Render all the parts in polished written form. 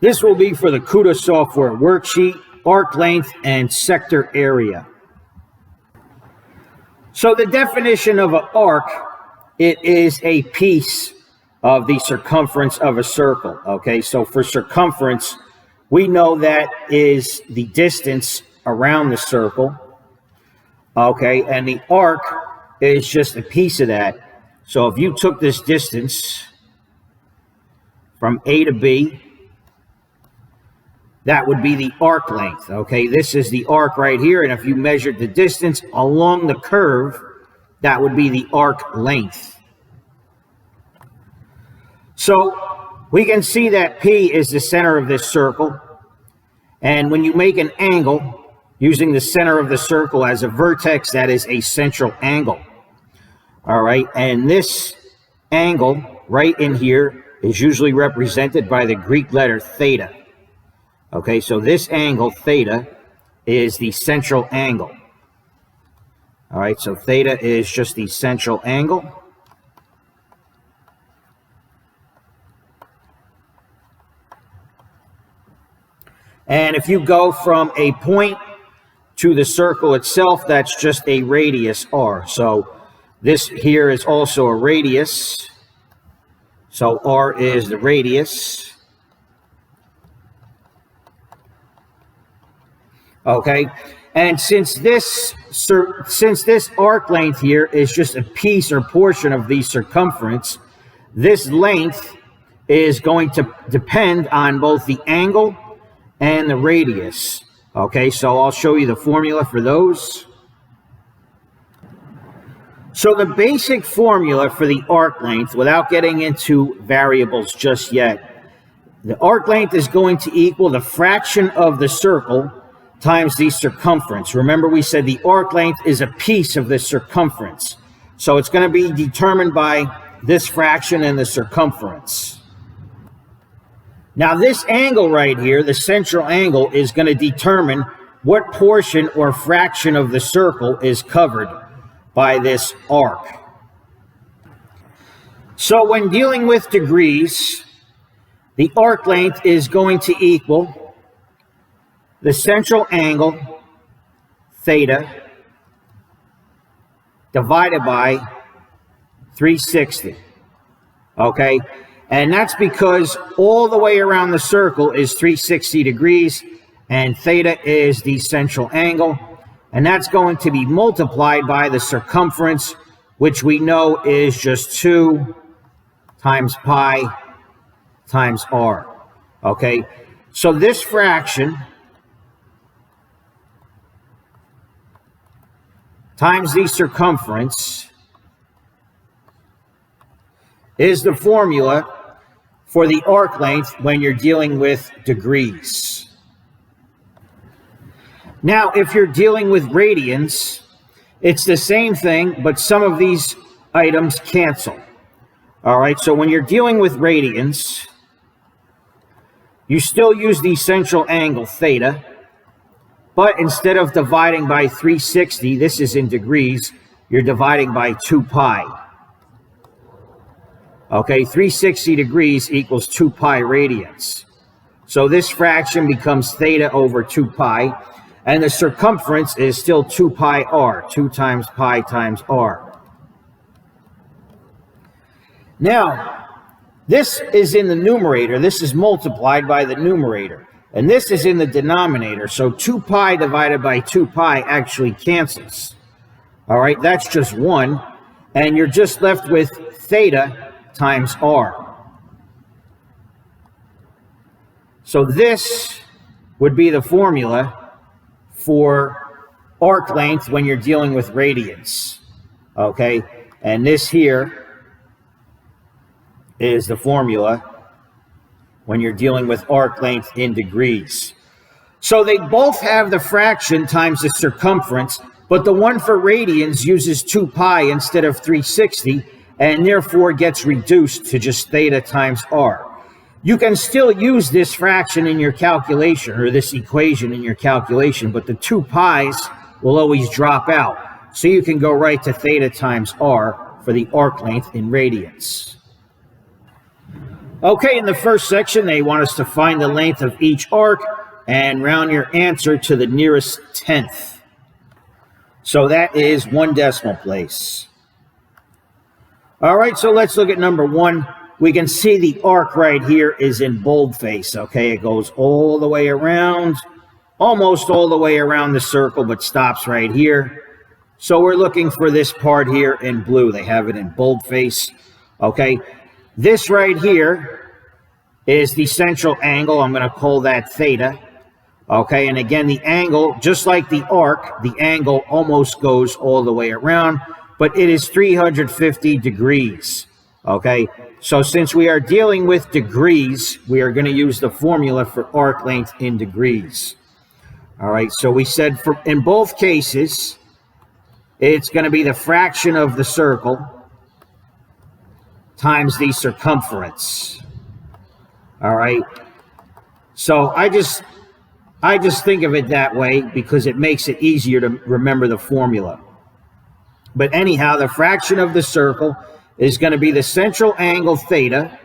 This will be for the Kuta software worksheet, arc length, and sector area. So the definition of an arc, it is a piece of the circumference of a circle. Okay, so for circumference, we know that is the distance around the circle. Okay, and the arc is just a piece of that. So if you took this distance from A to B, that would be the arc length. Okay, this is the arc right here, and if you measured the distance along the curve, that would be the arc length. So we can see that P is the center of this circle, and when you make an angle using the center of the circle as a vertex, that is a central angle. All right, and this angle right in here is usually represented by the Greek letter theta. Okay, so this angle, theta, is the central angle. All right, so theta is just the central angle. And if you go from a point to the circle itself, that's just a radius r. So this here is also a radius. So r is the radius. Okay, and since this arc length here is just a piece or portion of the circumference, this length is going to depend on both the angle and the radius. Okay, so I'll show you the formula for those. So the basic formula for the arc length, without getting into variables just yet, the arc length is going to equal the fraction of the circle times the circumference. Remember, we said the arc length is a piece of the circumference. So it's going to be determined by this fraction and the circumference. Now this angle right here, the central angle, is going to determine what portion or fraction of the circle is covered by this arc. So when dealing with degrees, the arc length is going to equal the central angle, theta, divided by 360. Okay? And that's because all the way around the circle is 360 degrees, and theta is the central angle. And that's going to be multiplied by the circumference, which we know is just 2 times pi times r. Okay? So this fraction times the circumference is the formula for the arc length when you're dealing with degrees. Now, if you're dealing with radians, it's the same thing, but some of these items cancel. All right, so when you're dealing with radians, you still use the central angle theta, but instead of dividing by 360, this is in degrees, you're dividing by 2 pi. Okay, 360 degrees equals 2 pi radians. So this fraction becomes theta over 2 pi, and the circumference is still 2 pi r, 2 times pi times r. Now, this is in the numerator. This is multiplied by the numerator. And this is in the denominator, so 2 pi divided by 2 pi actually cancels. All right, that's just 1, and you're just left with theta times r. So this would be the formula for arc length when you're dealing with radians. Okay, and this here is the formula when you're dealing with arc length in degrees. So they both have the fraction times the circumference, but the one for radians uses 2 pi instead of 360, and therefore gets reduced to just theta times r. You can still use this fraction in your calculation, or this equation in your calculation, but the 2 pi's will always drop out. So you can go right to theta times r for the arc length in radians. Okay, in the first section, they want us to find the length of each arc and round your answer to the nearest tenth. So that is 1 decimal place. All right, so let's look at number 1. We can see the arc right here is in boldface, okay? It goes all the way around, almost all the way around the circle, but stops right here. So we're looking for this part here in blue. They have it in boldface, okay? This right here is the central angle. I'm going to call that theta, okay? And again, the angle, just like the arc, the angle almost goes all the way around, but it is 350 degrees, okay? So since we are dealing with degrees, we are going to use the formula for arc length in degrees. All right, so we said in both cases, it's going to be the fraction of the circle times the circumference. All right, so I just think of it that way because it makes it easier to remember the formula. But anyhow, the fraction of the circle is going to be the central angle theta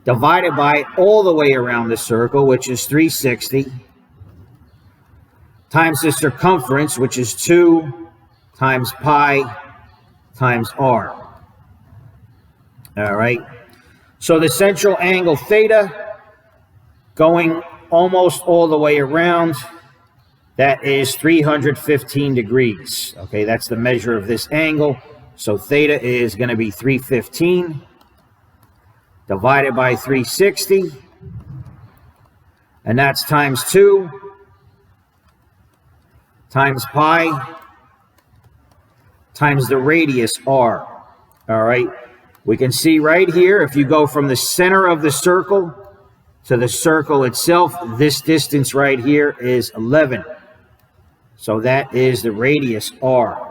divided by all the way around the circle, which is 360, times the circumference, which is 2 times pi times r. All right. So the central angle theta going almost all the way around, that is 315 degrees. Okay, that's the measure of this angle. So theta is going to be 315 divided by 360, and that's times 2 times pi times the radius r. All right, we can see right here, if you go from the center of the circle to the circle itself, this distance right here is 11. So that is the radius r.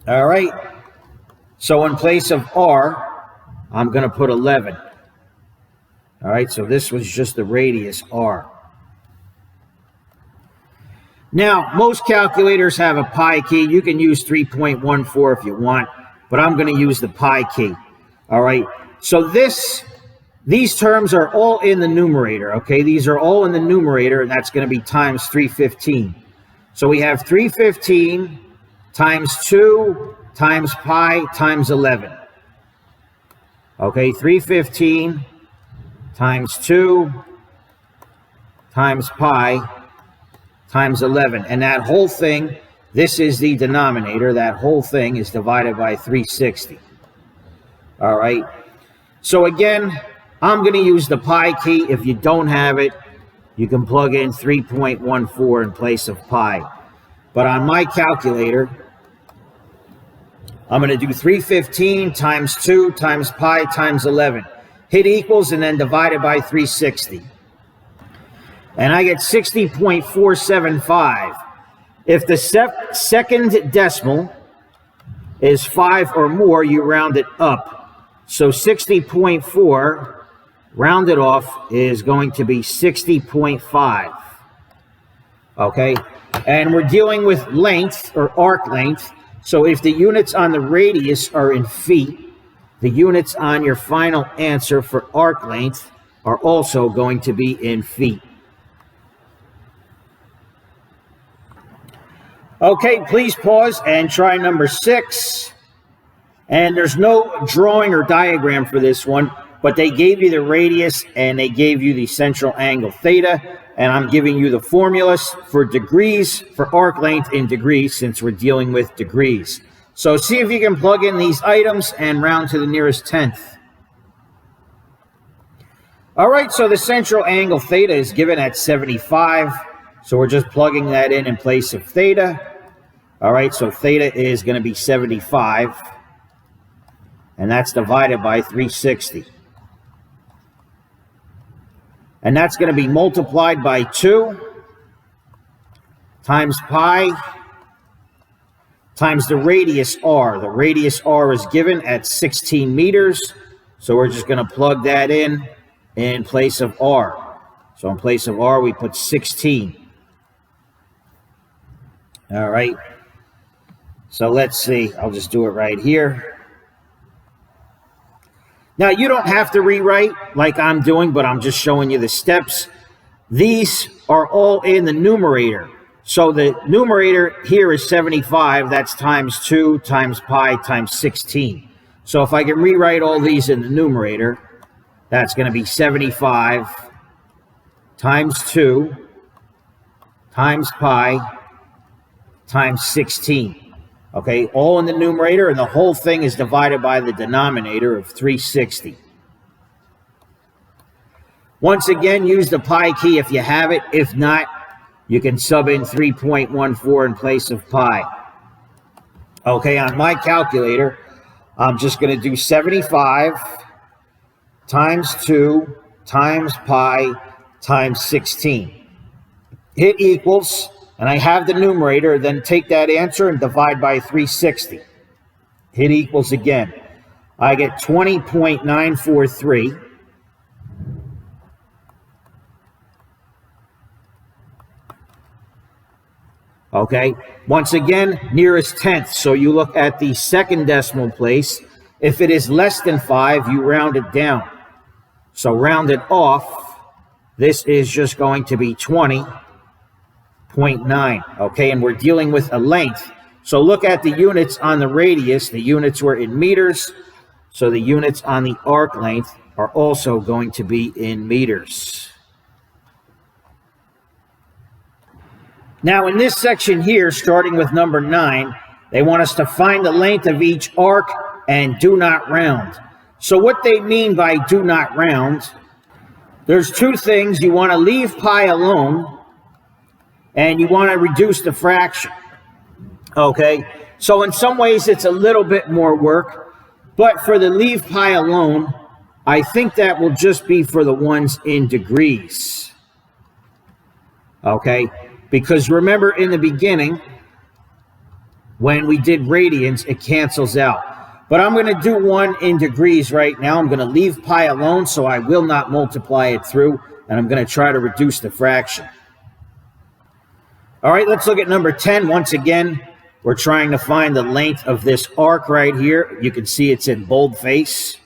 All right, so in place of r, I'm going to put 11. All right, so this was just the radius r. Now, most calculators have a pi key. You can use 3.14 if you want, but I'm going to use the pi key. All right, so these terms are all in the numerator, okay? These are all in the numerator, and that's going to be times 315. So we have 315 times 2 times pi times 11. Okay, 315 times 2 times pi times 11. And that whole thing, this is the denominator. That whole thing is divided by 360. All right. So again, I'm going to use the pi key. If you don't have it, you can plug in 3.14 in place of pi. But on my calculator, I'm going to do 315 times 2 times pi times 11. Hit equals and then divide it by 360. And I get 60.475. If the second decimal is 5 or more, you round it up. So 60.4 rounded off is going to be 60.5. Okay? And we're dealing with length or arc length. So if the units on the radius are in feet, the units on your final answer for arc length are also going to be in feet. Okay, please pause and try number 6. And there's no drawing or diagram for this one, but they gave you the radius and they gave you the central angle theta, and I'm giving you the formulas for degrees, for arc length in degrees, since we're dealing with degrees. So see if you can plug in these items and round to the nearest tenth. All right, so the central angle theta is given at 75, so we're just plugging that in place of theta. All right, so theta is going to be 75, and that's divided by 360. And that's going to be multiplied by 2 times pi times the radius r. The radius r is given at 16 meters, so we're just going to plug that in place of r. So in place of r, we put 16. All right. So let's see. I'll just do it right here. Now, you don't have to rewrite like I'm doing, but I'm just showing you the steps. These are all in the numerator. So the numerator here is 75. That's times 2 times pi times 16. So if I can rewrite all these in the numerator, that's going to be 75 times 2 times pi times 16. Okay, all in the numerator, and the whole thing is divided by the denominator of 360. Once again, use the pi key if you have it. If not, you can sub in 3.14 in place of pi. Okay, on my calculator, I'm just going to do 75 times 2 times pi times 16. Hit equals. And I have the numerator, then take that answer and divide by 360. Hit equals again. I get 20.943. Okay, once again, nearest tenth. So you look at the second decimal place. If it is less than 5, you round it down. So round it off. This is just going to be 20.9. Okay, and we're dealing with a length. So look at the units on the radius. The units were in meters. So the units on the arc length are also going to be in meters. Now in this section here, starting with number 9, they want us to find the length of each arc and do not round. So what they mean by do not round, there's two things. You want to leave pi alone, and you want to reduce the fraction. Okay, so in some ways it's a little bit more work, but for the leave pi alone, I think that will just be for the ones in degrees. Okay, because remember in the beginning, when we did radians, it cancels out. But I'm going to do one in degrees right now. I'm going to leave pi alone, so I will not multiply it through, and I'm going to try to reduce the fraction. All right, let's look at number 10. Once again, we're trying to find the length of this arc right here. You can see it's in boldface.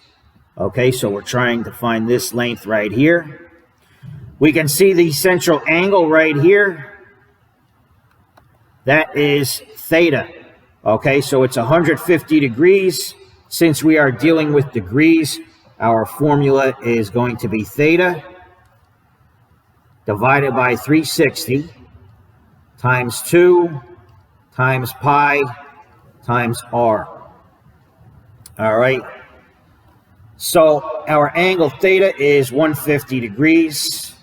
Okay, so we're trying to find this length right here. We can see the central angle right here. That is theta. Okay, so it's 150 degrees. Since we are dealing with degrees, our formula is going to be theta divided by 360. Times 2 times pi times r. All right. So our angle theta is 150 degrees.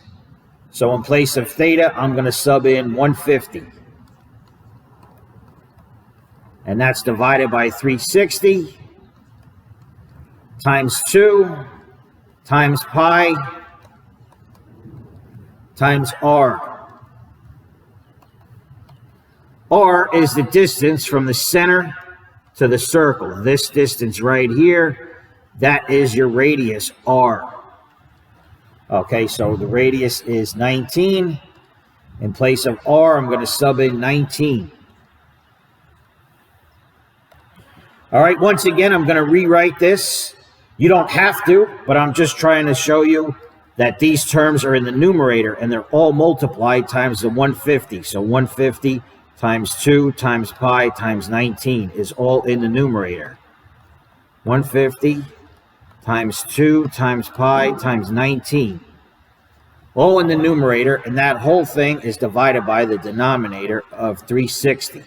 So in place of theta, I'm going to sub in 150. And that's divided by 360 times 2 times pi times r. R is the distance from the center to the circle. This distance right here, that is your radius, R. Okay, so the radius is 19. In place of R, I'm going to sub in 19. All right, once again, I'm going to rewrite this. You don't have to, but I'm just trying to show you that these terms are in the numerator, and they're all multiplied times the 150. So 150 times 2 times pi times 19 is all in the numerator. 150 times 2 times pi times 19. All in the numerator, and that whole thing is divided by the denominator of 360.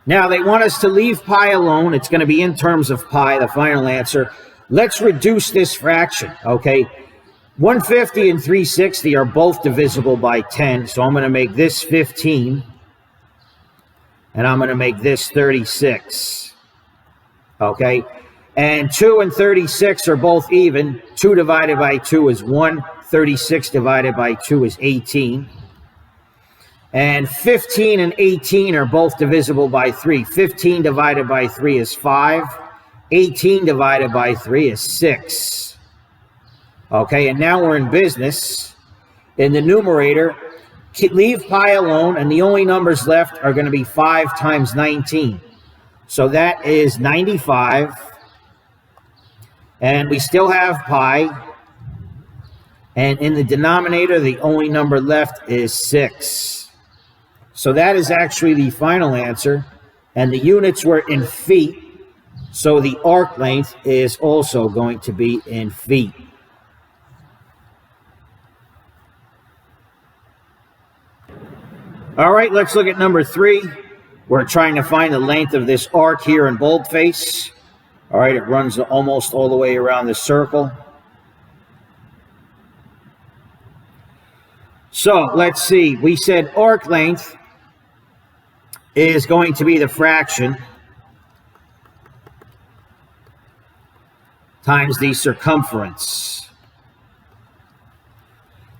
Now, they want us to leave pi alone. It's going to be in terms of pi, the final answer. Let's reduce this fraction, okay? 150 and 360 are both divisible by 10, so I'm going to make this 15, and I'm going to make this 36, okay? And 2 and 36 are both even. 2 divided by 2 is 1. 36 divided by 2 is 18. And 15 and 18 are both divisible by 3. 15 divided by 3 is 5. 18 divided by 3 is 6. Okay, and now we're in business. In the numerator, leave pi alone, and the only numbers left are going to be 5 times 19. So that is 95 And we still have pi. And in the denominator, the only number left is 6. So that is actually the final answer. And the units were in feet. So the arc length is also going to be in feet. All right, let's look at number 3. We're trying to find the length of this arc here in boldface. All right, it runs almost all the way around the circle. So let's see. We said arc length is going to be the fraction times the circumference.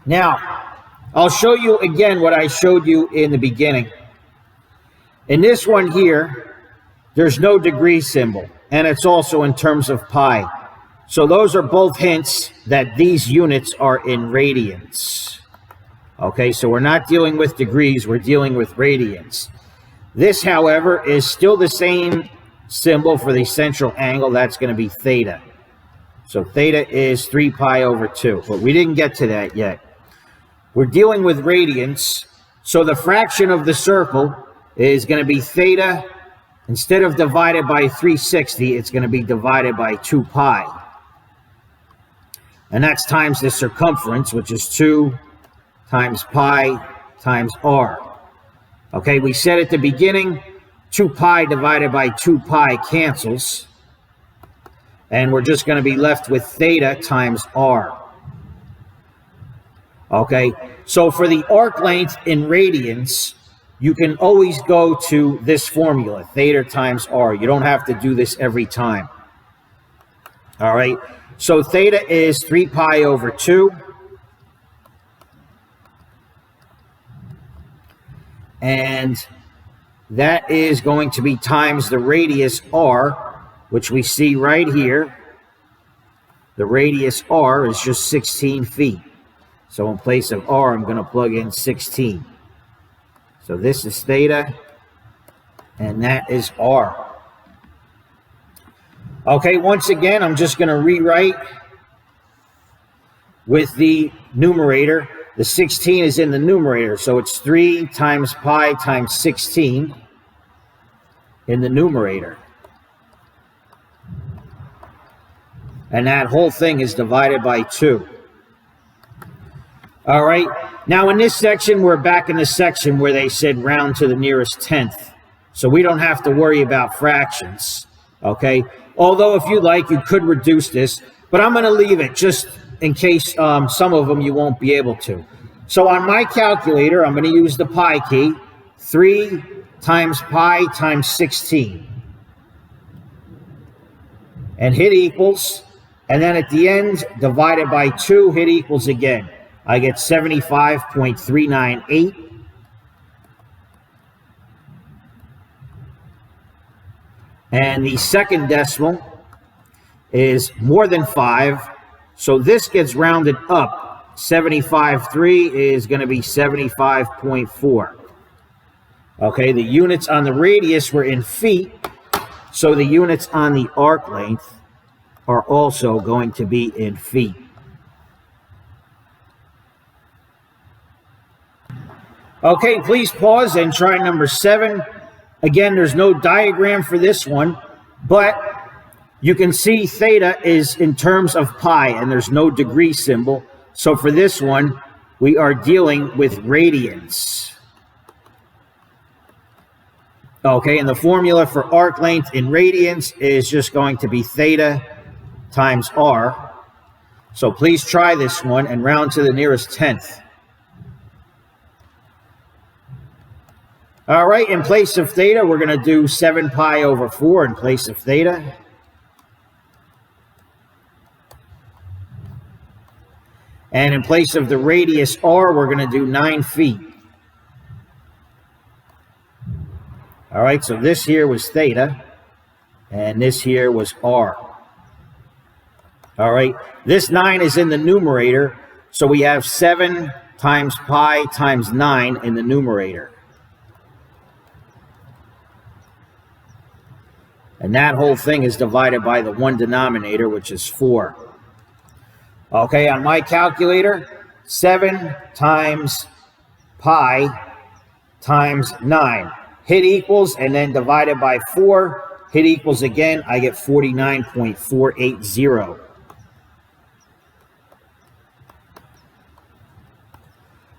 Now, I'll show you again what I showed you in the beginning. In this one here, there's no degree symbol, and it's also in terms of pi. So those are both hints that these units are in radians. Okay, so we're not dealing with degrees, we're dealing with radians. This, however, is still the same symbol for the central angle. That's going to be theta. So theta is 3 pi over 2, but we didn't get to that yet. We're dealing with radians, so the fraction of the circle is going to be theta. Instead of divided by 360, it's going to be divided by 2 pi. And that's times the circumference, which is 2 times pi times r. Okay, we said at the beginning, 2 pi divided by 2 pi cancels. And we're just going to be left with theta times r. Okay, so for the arc length in radians, you can always go to this formula, theta times r. You don't have to do this every time. All right, so theta is 3 pi over 2. And that is going to be times the radius r, which we see right here. The radius r is just 16 feet. So in place of r, I'm going to plug in 16. So this is theta, and that is r. Okay, once again, I'm just going to rewrite with the numerator. The 16 is in the numerator, so it's 3 times pi times 16 in the numerator. And that whole thing is divided by 2. All right, now in this section, we're back in the section where they said round to the nearest tenth. So we don't have to worry about fractions, okay? Although if you like, you could reduce this, but I'm going to leave it just in case some of them you won't be able to. So on my calculator, I'm going to use the pi key, 3 times pi times 16. And hit equals, and then at the end, divided by 2, hit equals again. I get 75.398. And the second decimal is more than 5, so this gets rounded up. 75.3 is going to be 75.4. Okay, the units on the radius were in feet, so the units on the arc length are also going to be in feet. Okay, please pause and try number 7. Again, there's no diagram for this one, but you can see theta is in terms of pi, and there's no degree symbol. So for this one, we are dealing with radians. Okay, and the formula for arc length in radians is just going to be theta times r. So please try this one and round to the nearest tenth. All right, in place of theta, we're going to do 7 pi over 4 in place of theta. And in place of the radius r, we're going to do 9 feet. All right, so this here was theta, and this here was r. All right, this 9 is in the numerator, so we have 7 times pi times 9 in the numerator. And that whole thing is divided by the one denominator, which is 4. Okay, on my calculator, 7 times pi times 9. Hit equals, and then divided by 4. Hit equals again, I get 49.480.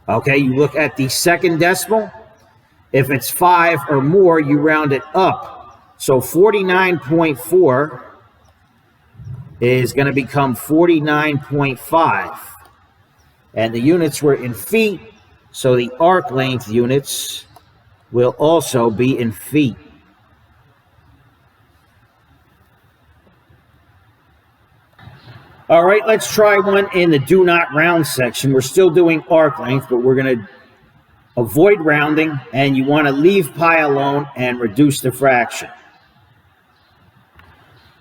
Okay, you look at the second decimal. If it's 5 or more, you round it up. So 49.4 is going to become 49.5. And the units were in feet, so the arc length units will also be in feet. All right, let's try one in the do not round section. We're still doing arc length, but we're going to avoid rounding, and you want to leave pi alone and reduce the fraction.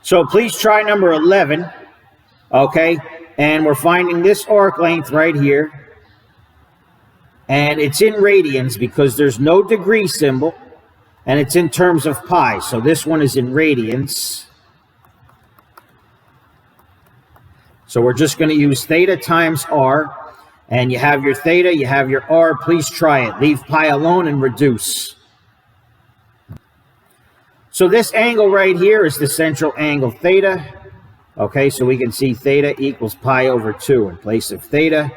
So please try number 11, okay? And we're finding this arc length right here. And it's in radians because there's no degree symbol, and it's in terms of pi. So this one is in radians. So we're just going to use theta times r. And you have your theta, you have your r. Please try it. Leave pi alone and reduce. So this angle right here is the central angle theta. Okay, so we can see theta equals pi over 2. In place of theta,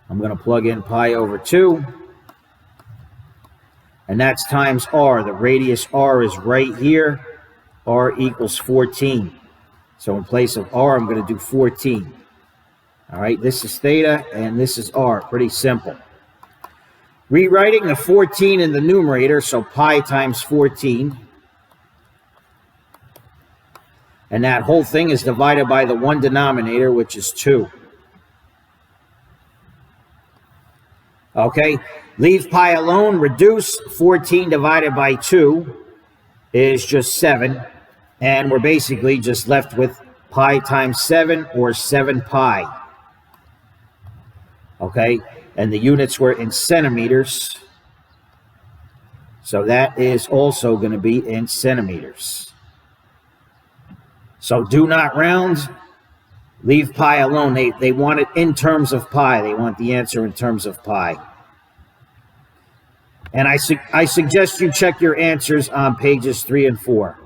I'm going to plug in pi over 2. And that's times r. The radius r is right here. R equals 14. So in place of r, I'm going to do 14. All right, this is theta, and this is r. Pretty simple. Rewriting the 14 in the numerator, so pi times 14. And that whole thing is divided by the one denominator, which is 2. Okay, leave pi alone, reduce. 14 divided by 2 is just 7. And we're basically just left with pi times 7, or 7 pi. Okay, and the units were in centimeters. So that is also going to be in centimeters. So do not round, leave pi alone. They want it in terms of pi. They want the answer in terms of pi. And I suggest you check your answers on pages 3 and 4.